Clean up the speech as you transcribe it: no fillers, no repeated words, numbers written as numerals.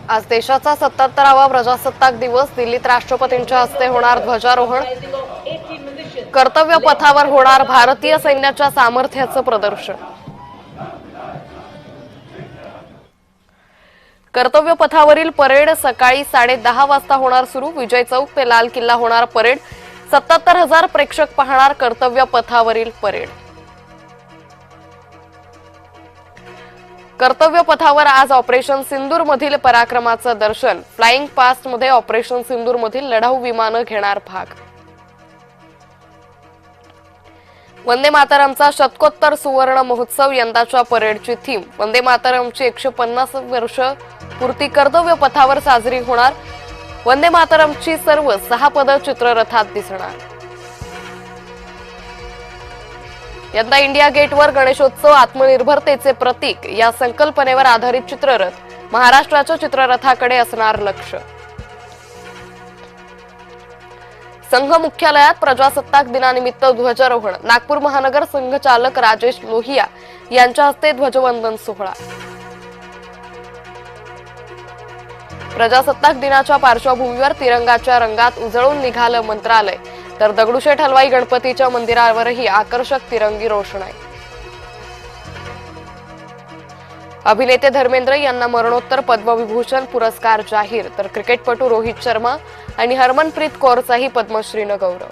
आज देशाचा 77वा प्रजासत्ताक दिवस दिल्लीत राष्ट्रपतींच्या हस्ते होणार ध्वजारोहण। कर्तव्य पथावर होणार भारतीय सैन्याच्या सामर्थ्याचं प्रदर्शन। कर्तव्य पथावरील परेड सकाळी 10:30 वाजता होणार सुरू। विजय चौक ते लाल किल्ला होणार परेड। 77,000 प्रेक्षक पाहणार कर्तव्य पथावरील परेड। कर्तव्य पथावर आज ऑपरेशन सिंदूर मधील पराक्रमाचं दर्शन। फ्लाइंग पास्ट मध्ये ऑपरेशन सिंदूर मधील लढाऊ विमानं घेणार भाग। वंदे मातरमचा शतकोत्तर सुवर्ण महोत्सव यंदाच्या परेडची थीम। वंदे मातरमची 150 वर्ष पूर्ती कर्तव्य पथावर साजरी होणार। वंदे मातरमची सर्व 6 पदं चित्ररथात दिसणार। यंदा इंडिया गेटवर गणेशोत्सव आत्मनिर्भरतेचे प्रतीक या संकल्पनेवर आधारित चित्ररथ। महाराष्ट्राच्या चित्ररथाकडे असणार लक्ष। संघ मुख्यालयात प्रजासत्ताक दिनानिमित्त ध्वजारोहण। नागपूर महानगर संघचालक राजेश लोहिया यांच्या हस्ते ध्वजवंदन सोहळा। प्रजासत्ताक दिनाच्या पार्श्वभूमीवर तिरंगाच्या रंगात उजळून निघालं मंत्रालय, तर दगडूशेठ हलवाई गणपतीच्या मंदिरावरही आकर्षक तिरंगी रोषणाई। अभिनेते धर्मेंद्र यांना मरणोत्तर पद्मविभूषण पुरस्कार जाहीर, तर क्रिकेटपटू रोहित शर्मा आणि हरमनप्रीत कौरचाही पद्मश्रीनं गौरव।